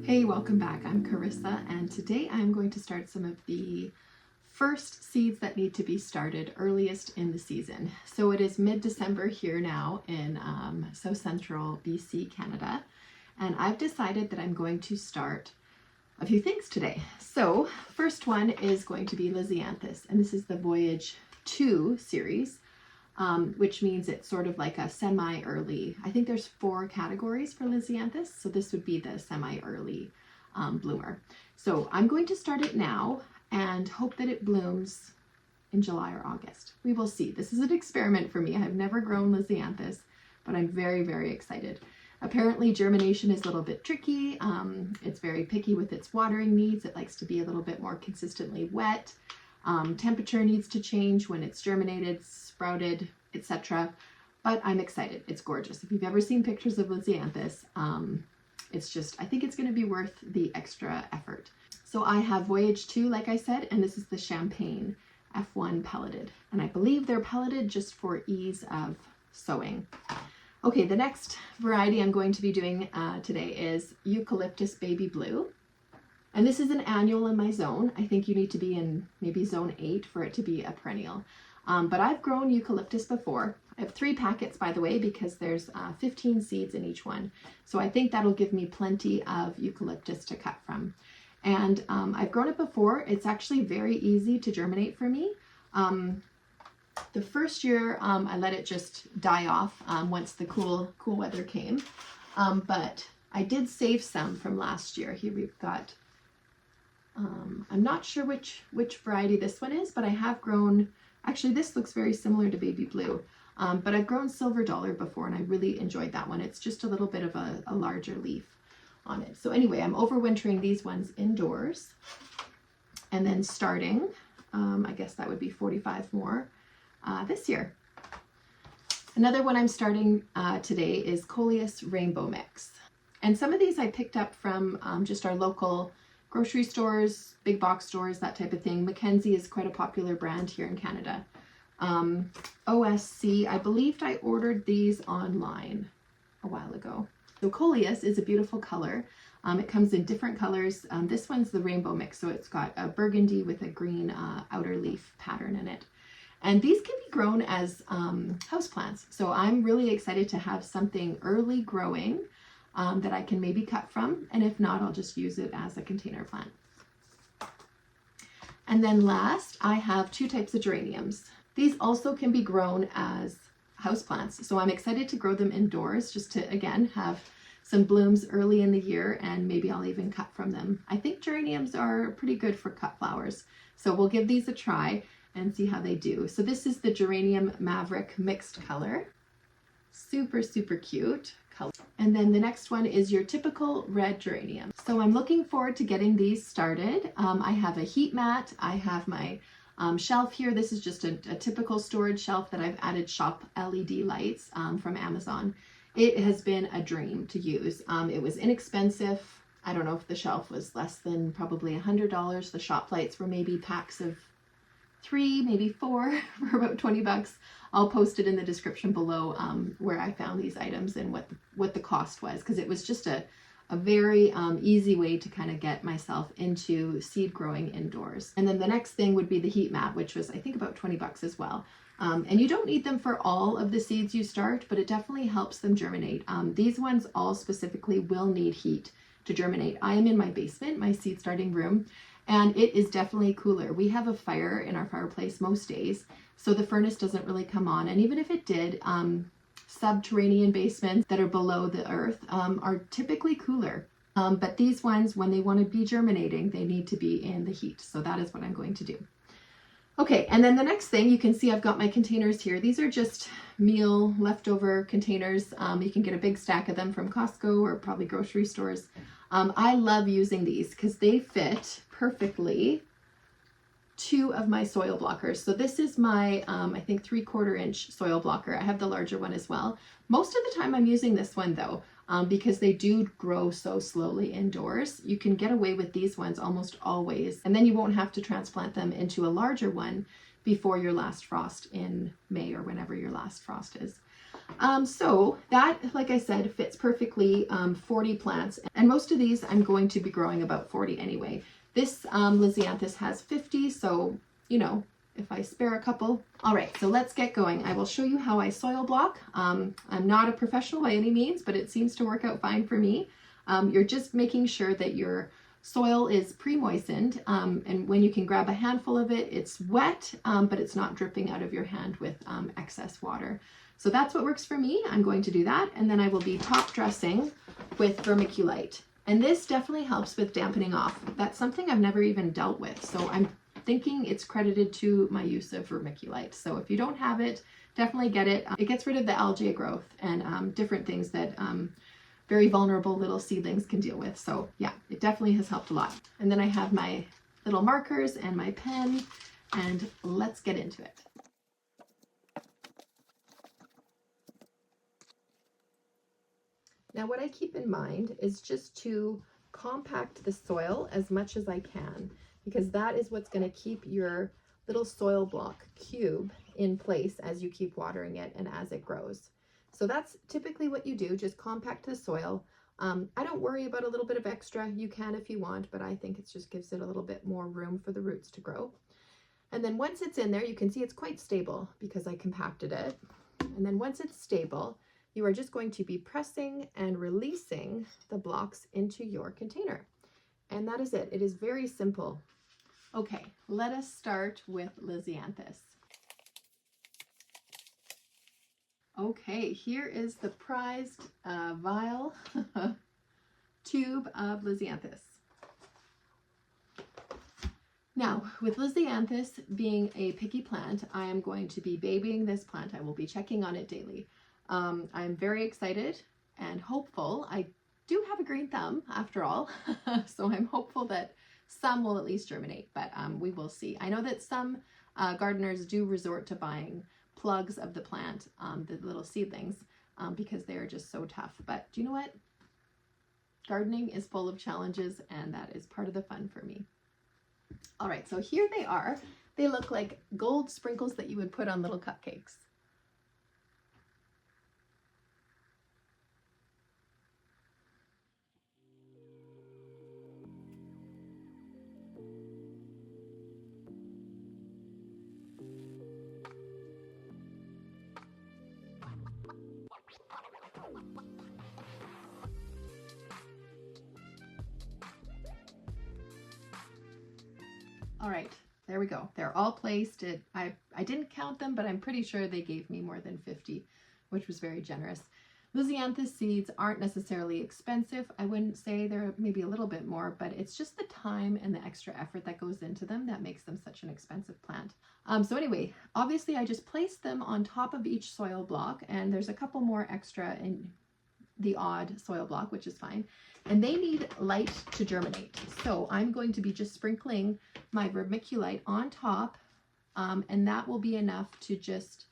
Hey, welcome back. I'm Carissa, and today I'm going to start some of the first seeds that need to be started earliest in the season. So it is mid-December here now in South Central BC, Canada, and I've decided that I'm going to start a few things today. So first one is going to be Lizzieanthus, and this is the Voyage 2 series. Which means it's sort of like a semi-early. I think there's 4 categories for Lisianthus, so this would be the semi-early bloomer. So I'm going to start it now and hope that it blooms in July or August. We will see. This is an experiment for me. I have never grown Lisianthus, but I'm very, very excited. Apparently germination is a little bit tricky. It's very picky with its watering needs. It likes to be a little bit more consistently wet. Temperature needs to change when it's germinated, sprouted, etc. But I'm excited. It's gorgeous. If you've ever seen pictures of Lisianthus, it's just, I think it's going to be worth the extra effort. So I have Voyage 2, like I said, and this is the Champagne F1 pelleted. And I believe they're pelleted just for ease of sowing. Okay, the next variety I'm going to be doing today is Eucalyptus Baby Blue. And this is an annual in my zone. I think you need to be in maybe zone 8 for it to be a perennial. But I've grown eucalyptus before. I have 3 packets, by the way, because there's 15 seeds in each one. So I think that'll give me plenty of eucalyptus to cut from. And I've grown it before. It's actually very easy to germinate for me. The first year I let it just die off once the cool weather came. But I did save some from last year. Here we've got I'm not sure which variety this one is, but I have grown, actually this looks very similar to Baby Blue, but I've grown Silver Dollar before and I really enjoyed that one. It's just a little bit of a larger leaf on it. So anyway, I'm overwintering these ones indoors and then starting, I guess that would be 45 more this year. Another one I'm starting today is Coleus Rainbow Mix. And some of these I picked up from just our local grocery stores, big box stores, that type of thing. Mackenzie is quite a popular brand here in Canada. OSC, I believed I ordered these online a while ago. So Coleus is a beautiful color. It comes in different colors. This one's the rainbow mix, so it's got a burgundy with a green outer leaf pattern in it. And these can be grown as houseplants. So I'm really excited to have something early growing that I can maybe cut from, and if not, I'll just use it as a container plant. And then last, I have 2 types of geraniums. These also can be grown as houseplants, so I'm excited to grow them indoors just to, again, have some blooms early in the year, and maybe I'll even cut from them. I think geraniums are pretty good for cut flowers, so we'll give these a try and see how they do. So this is the Geranium Maverick mixed color. Super, super cute color. And then the next one is your typical red geranium. So I'm looking forward to getting these started. I have a heat mat. I have my shelf here. This is just a typical storage shelf that I've added shop LED lights from Amazon. It has been a dream to use. It was inexpensive. I don't know if the shelf was less than probably $100. The shop lights were maybe packs of 3, maybe 4 for about 20 bucks. I'll post it in the description below where I found these items and what the cost was, because it was just a very easy way to kind of get myself into seed growing indoors. And then the next thing would be the heat mat, which was I think about 20 bucks as well. And you don't need them for all of the seeds you start, but it definitely helps them germinate. These ones all specifically will need heat to germinate. I am in my basement, my seed starting room, and it is definitely cooler. We have a fire in our fireplace most days, so the furnace doesn't really come on. And even if it did, subterranean basements that are below the earth are typically cooler. But these ones, when they want to be germinating, they need to be in the heat. So that is what I'm going to do. Okay, and then the next thing, you can see I've got my containers here. These are just meal leftover containers. You can get a big stack of them from Costco or probably grocery stores. I love using these because they fit perfectly 2 of my soil blockers. So this is my, I think 3/4 inch soil blocker. I have the larger one as well. Most of the time I'm using this one though, because they do grow so slowly indoors. You can get away with these ones almost always, and then you won't have to transplant them into a larger one before your last frost in May or whenever your last frost is. So that, like I said, fits perfectly, 40 plants. And most of these I'm going to be growing about 40 anyway. This Lisianthus has 50, so, you know, if I spare a couple. All right, so let's get going. I will show you how I soil block. I'm not a professional by any means, but it seems to work out fine for me. You're just making sure that your soil is pre-moistened, and when you can grab a handful of it, it's wet, but it's not dripping out of your hand with excess water. So that's what works for me. I'm going to do that, and then I will be top dressing with vermiculite. And this definitely helps with dampening off. That's something I've never even dealt with, so I'm thinking it's credited to my use of vermiculite. So if you don't have it, definitely get it. It gets rid of the algae growth and different things that very vulnerable little seedlings can deal with. So yeah, it definitely has helped a lot. And then I have my little markers and my pen, and let's get into it. Now what I keep in mind is just to compact the soil as much as I can, because that is what's going to keep your little soil block cube in place as you keep watering it and as it grows. So that's typically what you do, just compact the soil. I don't worry about a little bit of extra. You can if you want, but I think it just gives it a little bit more room for the roots to grow. And then once it's in there, you can see it's quite stable because I compacted it. And then once it's stable, you are just going to be pressing and releasing the blocks into your container. And that is it. It is very simple. Okay, let us start with Lizzieanthus. Okay, here is the prized vial tube of Lizzieanthus. Now, with Lizzieanthus being a picky plant, I am going to be babying this plant. I will be checking on it daily. I'm very excited and hopeful. I do have a green thumb after all, so I'm hopeful that some will at least germinate, but we will see. I know that some gardeners do resort to buying plugs of the plant, the little seedlings, because they are just so tough. But do you know what? Gardening is full of challenges, and that is part of the fun for me. All right, so here they are. They look like gold sprinkles that you would put on little cupcakes. All right, there we go. They're all placed. I didn't count them, but I'm pretty sure they gave me more than 50, which was very generous. Lizianthus seeds aren't necessarily expensive. I wouldn't say they're maybe a little bit more, but it's just the time and the extra effort that goes into them that makes them such an expensive plant. So anyway, obviously I just placed them on top of each soil block, and there's a couple more extra in the odd soil block, which is fine. And they need light to germinate. So I'm going to be just sprinkling my vermiculite on top, and that will be enough to just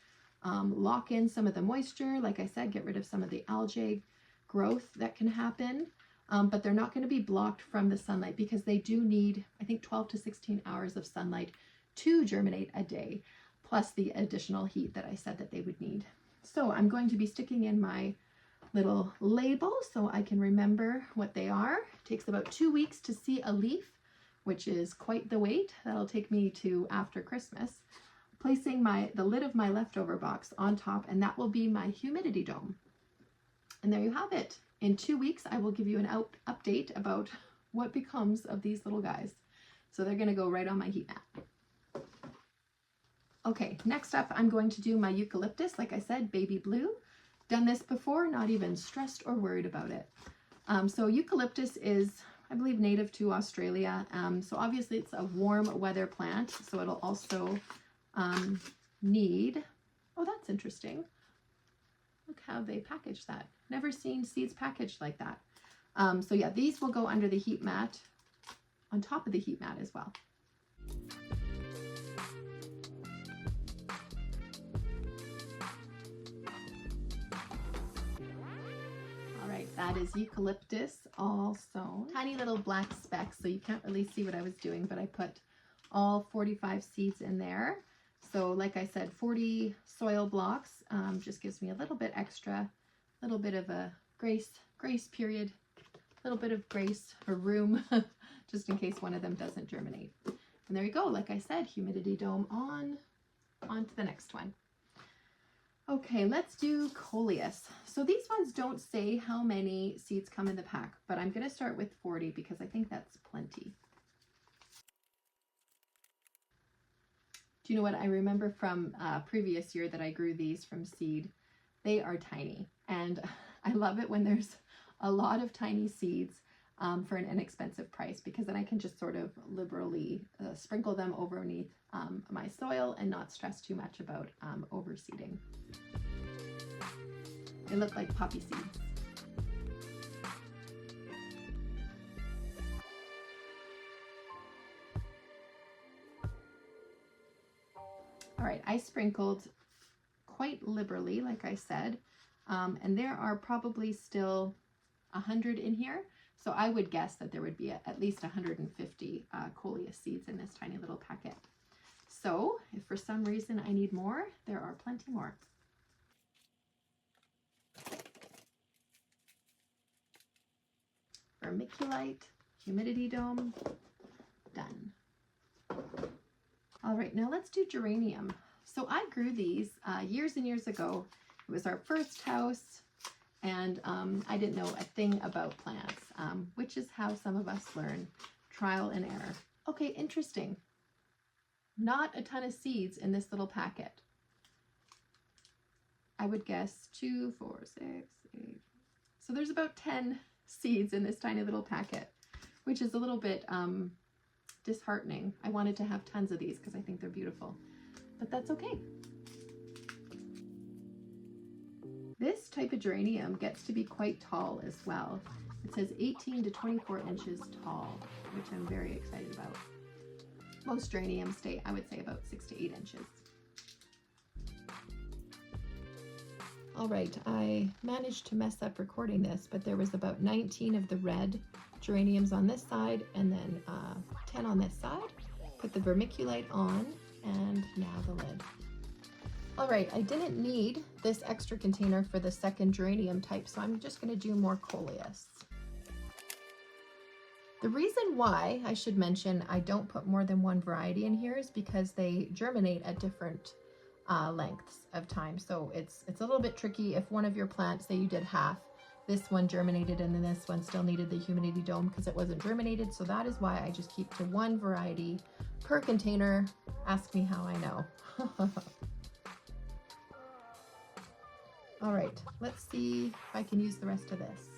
lock in some of the moisture. Like I said, get rid of some of the algae growth that can happen, but they're not going to be blocked from the sunlight because they do need, I think, 12 to 16 hours of sunlight to germinate a day, plus the additional heat that I said that they would need. So I'm going to be sticking in my little label so I can remember what they are. It takes about 2 weeks to see a leaf, which is quite the wait. That'll take me to after Christmas. Placing the lid of my leftover box on top, and that will be my humidity dome. And there you have it. In 2 weeks, I will give you an update about what becomes of these little guys. So they're gonna go right on my heat mat. Okay, next up, I'm going to do my eucalyptus, like I said, baby blue. Done this before, not even stressed or worried about it. So eucalyptus is, I believe, native to Australia. So obviously it's a warm weather plant, so it'll also need, oh, that's interesting. Look how they package that. Never seen seeds packaged like that. So yeah, these will go under the heat mat, on top of the heat mat as well. That is eucalyptus, all sown. Tiny little black specks, so you can't really see what I was doing, but I put all 45 seeds in there. So like I said, 40 soil blocks just gives me a little bit extra, a little bit of a grace period, a little bit of grace or room, just in case one of them doesn't germinate. And there you go. Like I said, humidity dome on to the next one. Okay, let's do Coleus. So these ones don't say how many seeds come in the pack, but I'm going to start with 40 because I think that's plenty. Do you know what? I remember from previous year that I grew these from seed. They are tiny, and I love it when there's a lot of tiny seeds for an inexpensive price, because then I can just sort of liberally sprinkle them underneath my soil and not stress too much about overseeding. They look like poppy seeds. All right, I sprinkled quite liberally, like I said, and there are probably still 100 in here. So I would guess that there would be at least 150 Coleus seeds in this tiny little packet. So if for some reason I need more, there are plenty more. Vermiculite, humidity dome, done. All right, now let's do geranium. So I grew these years and years ago. It was our first house, and I didn't know a thing about plants, which is how some of us learn, trial and error. Okay, interesting. Not a ton of seeds in this little packet. I would guess 2, 4, 6, 8. So there's about 10 seeds in this tiny little packet, which is a little bit disheartening. I wanted to have tons of these because I think they're beautiful, but that's okay. This type of geranium gets to be quite tall as well. It says 18 to 24 inches tall, which I'm very excited about. Most geraniums stay, I would say, about 6 to 8 inches. All right, I managed to mess up recording this, but there was about 19 of the red geraniums on this side and then 10 on this side. Put the vermiculite on, and now the lid. All right, I didn't need this extra container for the second geranium type, so I'm just going to do more Coleus. The reason why I should mention I don't put more than one variety in here is because they germinate at different lengths of time. So it's a little bit tricky if one of your plants, say you did half, this one germinated and then this one still needed the humidity dome because it wasn't germinated. So that is why I just keep to one variety per container. Ask me how I know. All right, let's see if I can use the rest of this.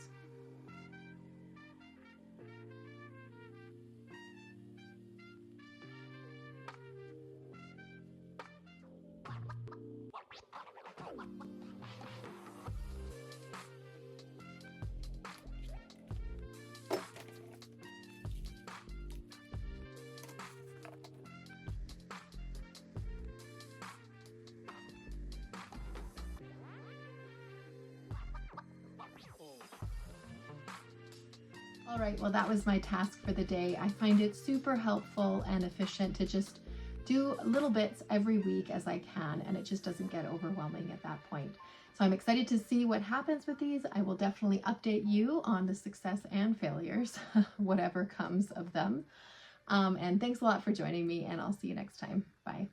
All right, well, that was my task for the day. I find it super helpful and efficient to just do little bits every week as I can, and it just doesn't get overwhelming at that point. So I'm excited to see what happens with these. I will definitely update you on the success and failures, whatever comes of them. And thanks a lot for joining me, and I'll see you next time. Bye.